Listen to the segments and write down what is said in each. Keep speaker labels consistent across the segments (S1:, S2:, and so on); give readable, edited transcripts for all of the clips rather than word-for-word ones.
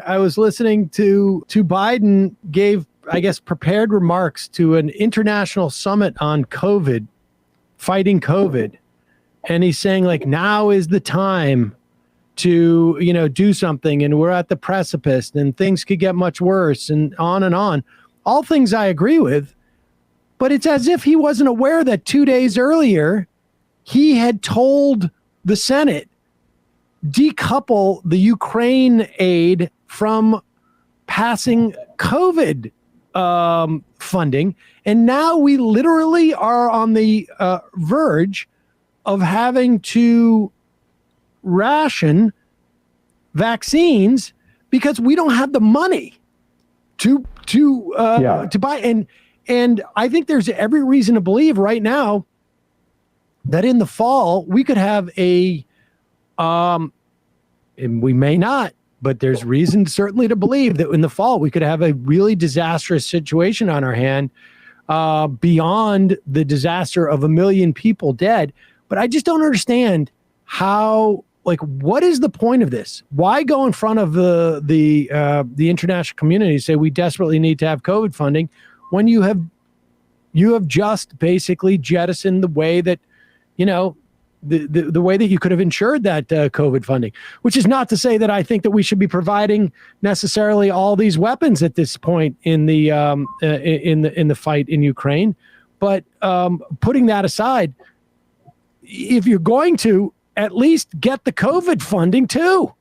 S1: I was listening to Biden gave, I guess, prepared remarks to an international summit on COVID, fighting COVID. And he's saying, like, now is the time to, do something. And we're at the precipice and things could get much worse and on and on. All things I agree with. But it's as if he wasn't aware that 2 days earlier, he had told the Senate, decouple the Ukraine aid from passing COVID funding. And now we literally are on the verge of having to ration vaccines because we don't have the money to buy. And I think there's every reason to believe right now that in the fall we could have and we may not, but there's reason certainly to believe that in the fall we could have a really disastrous situation on our hand, beyond the disaster of 1 million people dead. But I just don't understand how, what is the point of this? Why go in front of the international community and say we desperately need to have COVID funding when you have just basically jettisoned the way that, the way that you could have ensured that COVID funding, which is not to say that I think that we should be providing necessarily all these weapons at this point in the fight in Ukraine. But putting that aside, if you're going to, at least get the COVID funding too.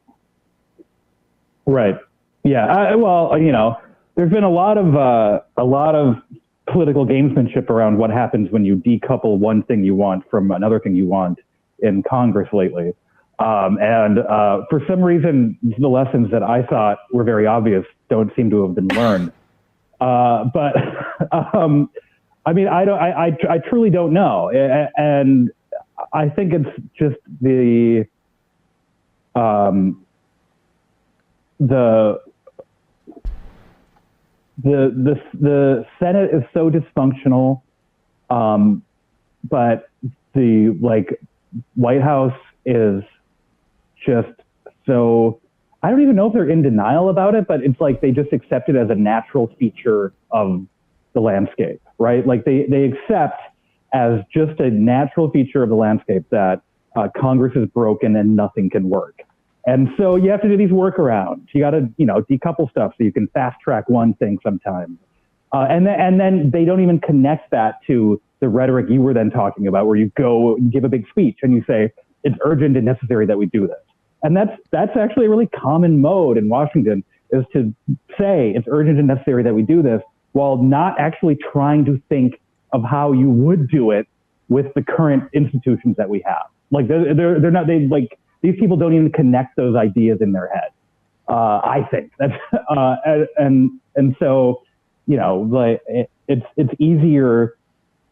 S2: Right. Yeah. There's been a lot of political gamesmanship around what happens when you decouple one thing you want from another thing you want in Congress lately. For some reason, the lessons that I thought were very obvious don't seem to have been learned. I truly don't know. And I think it's just the Senate is so dysfunctional, but the White House is just so, I don't even know if they're in denial about it, but it's like they just accept it as a natural feature of the landscape, right? Like they accept as just a natural feature of the landscape that Congress is broken and nothing can work. And so you have to do these workarounds. You got to, decouple stuff so you can fast track one thing sometimes. And then they don't even connect that to the rhetoric you were then talking about, where you go and give a big speech and you say, it's urgent and necessary that we do this. And that's actually a really common mode in Washington, is to say it's urgent and necessary that we do this while not actually trying to think of how you would do it with the current institutions that we have. These people don't even connect those ideas in their head. I think that's, and so, it's easier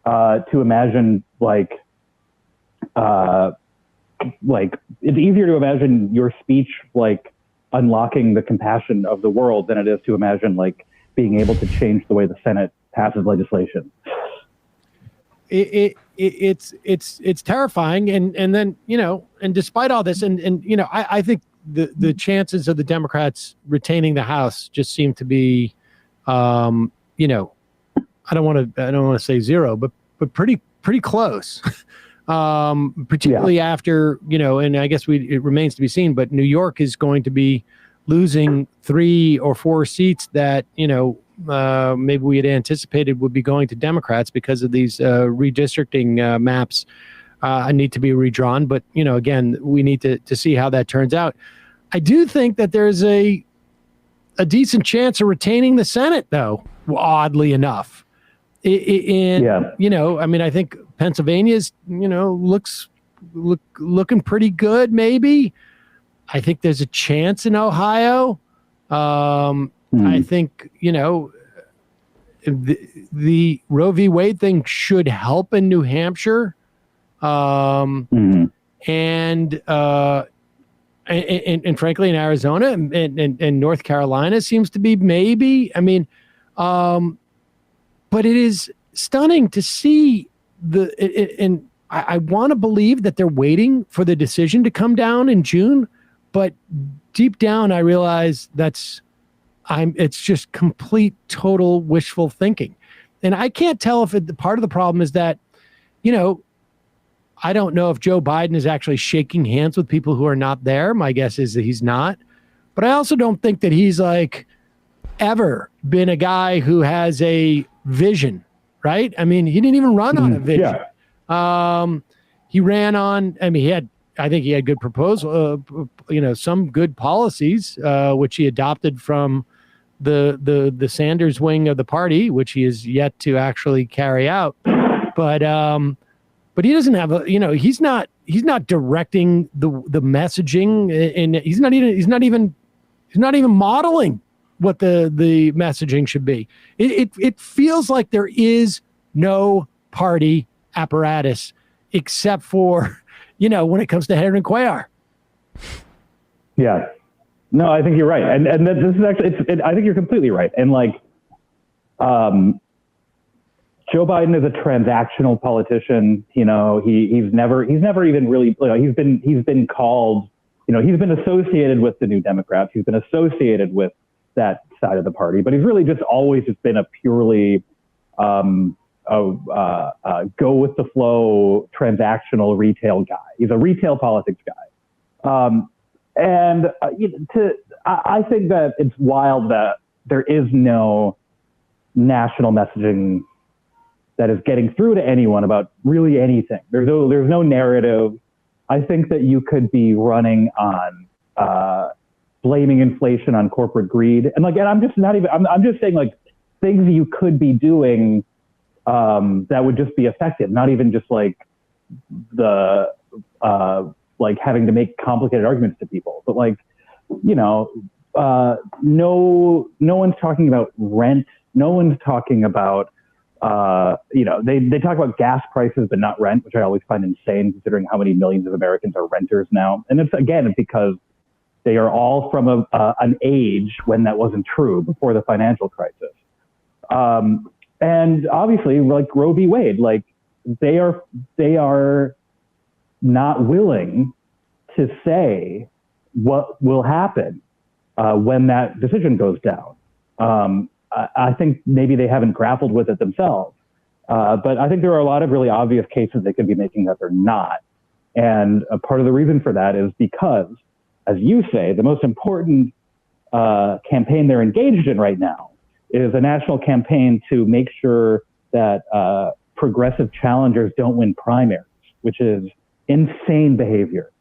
S2: to imagine it's easier to imagine your speech unlocking the compassion of the world than it is to imagine being able to change the way the Senate passes legislation.
S1: It's terrifying, and then and despite all this, and I think the chances of the Democrats retaining the House just seem to be, I don't want to say zero, but pretty close. Particularly after and I guess it remains to be seen, but New York is going to be losing 3 or 4 seats that maybe we had anticipated would be going to Democrats because of these redistricting maps need to be redrawn. But, again, we need to see how that turns out. I do think that there's a decent chance of retaining the Senate, though, oddly enough. I think Pennsylvania's, looking pretty good, maybe. I think there's a chance in Ohio. I think, the Roe v. Wade thing should help in New Hampshire. And frankly, in Arizona and North Carolina seems to be maybe. But it is stunning to see and I want to believe that they're waiting for the decision to come down in June. But deep down, I realize it's just complete, total wishful thinking. And I can't tell if part of the problem is that, I don't know if Joe Biden is actually shaking hands with people who are not there. My guess is that he's not. But I also don't think that he's like ever been a guy who has a vision, right? I mean, he didn't even run on a vision. Yeah. He ran on, I think he had good proposal, some good policies, which he adopted from the Sanders wing of the party, which he is yet to actually carry out. But he doesn't have he's not directing the messaging, and he's not even modeling what the messaging should be. It feels like there is no party apparatus except for, when it comes to Henry Cuellar.
S2: Yeah. No, I think you're right. And this is actually, I think you're completely right. And Joe Biden is a transactional politician. He's never even really, he's been called, he's been associated with the New Democrats. He's been associated with that side of the party, but he's really just always just been a purely go with the flow, transactional retail guy. He's a retail politics guy. I think that it's wild that there is no national messaging that is getting through to anyone about really anything. There's no narrative. I think that you could be running on blaming inflation on corporate greed, and I'm just saying things you could be doing that would just be effective, not even just the having to make complicated arguments to people, but no one's talking about rent. No one's talking about, they talk about gas prices, but not rent, which I always find insane considering how many millions of Americans are renters now. And it's because they are all from an age when that wasn't true, before the financial crisis. And obviously Roe v. Wade, they are not willing to say what will happen when that decision goes down. I think maybe they haven't grappled with it themselves, but I think there are a lot of really obvious cases they could be making that they're not. And a part of the reason for that is because, as you say, the most important campaign they're engaged in right now is a national campaign to make sure that progressive challengers don't win primaries, which is insane behavior.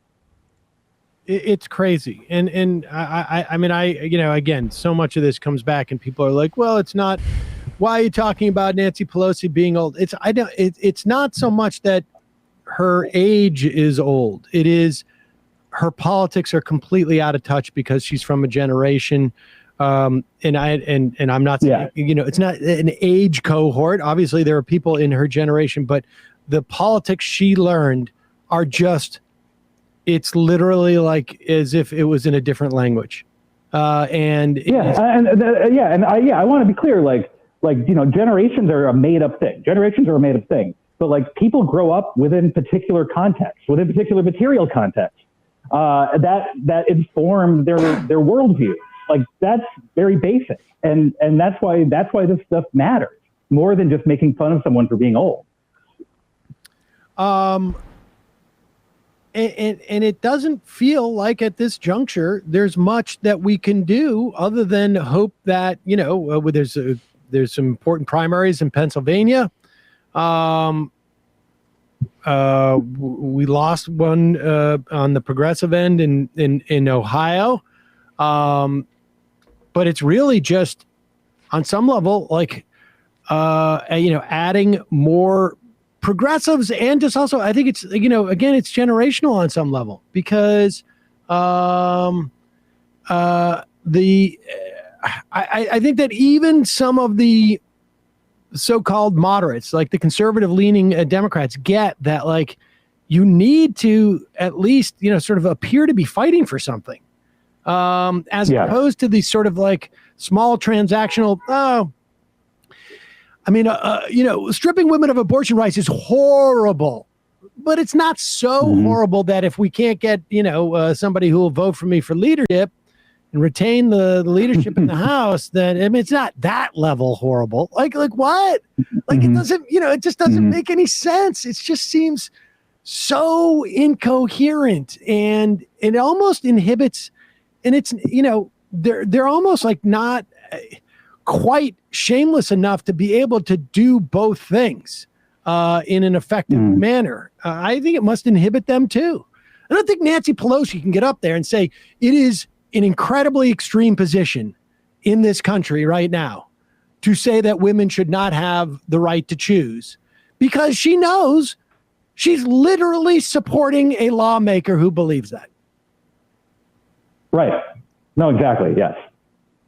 S1: It's crazy. And again, so much of this comes back and people are like, well, it's not, why are you talking about Nancy Pelosi being old? It's not so much that her age is old. It is her politics are completely out of touch because she's from a generation. And I'm not saying, it's not an age cohort. Obviously there are people in her generation, but the politics she learned are just, it's literally as if it was in a different language. I want to be clear, generations are a made up thing. Generations are a made up thing. But people grow up within particular contexts, within particular material contexts, that inform their worldview. That's very basic. And that's why this stuff matters more than just making fun of someone for being old. And it doesn't feel like at this juncture there's much that we can do other than hope that there's some important primaries in Pennsylvania. We lost one on the progressive end in Ohio, but it's really just on some level adding more progressives, and just also I think it's again it's generational on some level because I think that even some of the so-called moderates, like the conservative leaning Democrats, get that you need to at least sort of appear to be fighting for something as opposed to these sort of small transactional stripping women of abortion rights is horrible, but it's not so horrible that if we can't get, somebody who will vote for me for leadership, and retain the leadership in the House, then I mean, it's not that level horrible. Like what? Like it doesn't, it just doesn't make any sense. It just seems so incoherent, and it almost inhibits. And it's, they're almost like not quite shameless enough to be able to do both things in an effective manner. I think it must inhibit them too. I don't think Nancy Pelosi can get up there and say it is an incredibly extreme position in this country right now to say that women should not have the right to choose, because she knows she's literally supporting a lawmaker who believes that.
S2: Right. No, exactly. Yes.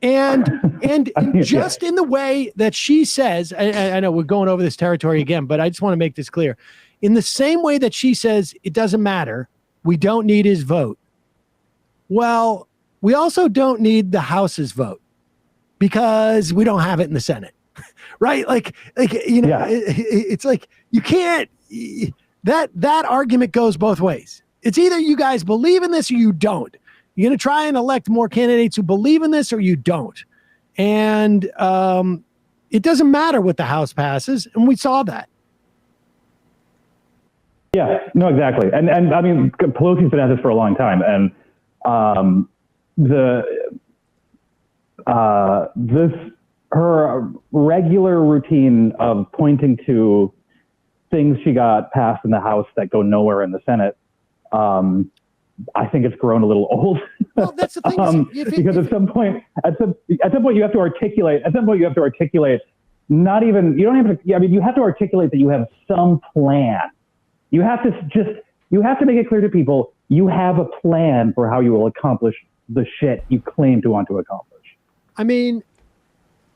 S1: And just in the way that she says, I know we're going over this territory again, but I just want to make this clear. In the same way that she says it doesn't matter, we don't need his vote. Well, we also don't need the House's vote because we don't have it in the Senate, right? It's like you can't. That argument goes both ways. It's either you guys believe in this or you don't. You're going to try and elect more candidates who believe in this or you don't. And it doesn't matter what the House passes. And we saw that.
S2: Yeah, no, exactly. And I mean, Pelosi's been at this for a long time. And her regular routine of pointing to things she got passed in the House that go nowhere in the Senate, I think it's grown a little old.
S1: Well, that's the thing.
S2: Because at some point you have to articulate. Not even you don't have to. I mean, you have to articulate that you have some plan. You have to make it clear to people you have a plan for how you will accomplish the shit you claim to want to accomplish.
S1: I mean,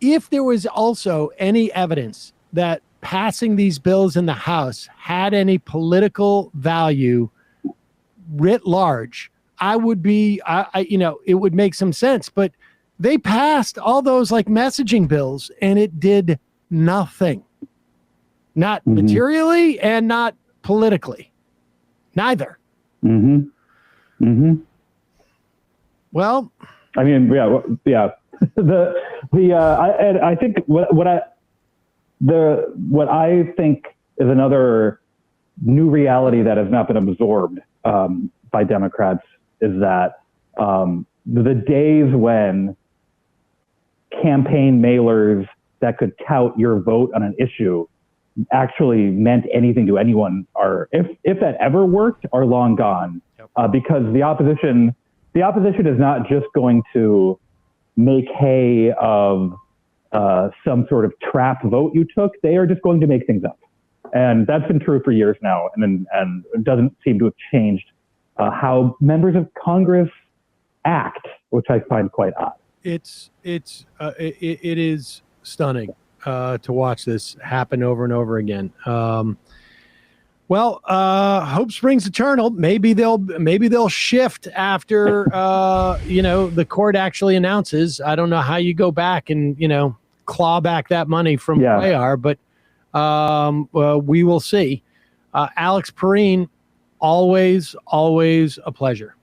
S1: if there was also any evidence that passing these bills in the House had any political value writ large, I would be, it would make some sense. But they passed all those like messaging bills and it did nothing, not materially and not politically, neither. Well,
S2: I mean, yeah. I think what I think is another new reality that has not been absorbed by Democrats is that the days when campaign mailers that could tout your vote on an issue actually meant anything to anyone if that ever worked, are long gone. Yep. Because the opposition is not just going to make hay of some sort of trap vote you took. They are just going to make things up. And that's been true for years now. And it doesn't seem to have changed how members of Congress act, which I find quite odd.
S1: It is stunning to watch this happen over and over again. Hope springs eternal. Maybe they'll shift after the court actually announces. I don't know how you go back and claw back that money from Bayar, but we will see. Alex Perrine, always a pleasure.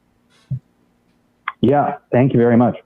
S2: Yeah, thank you very much.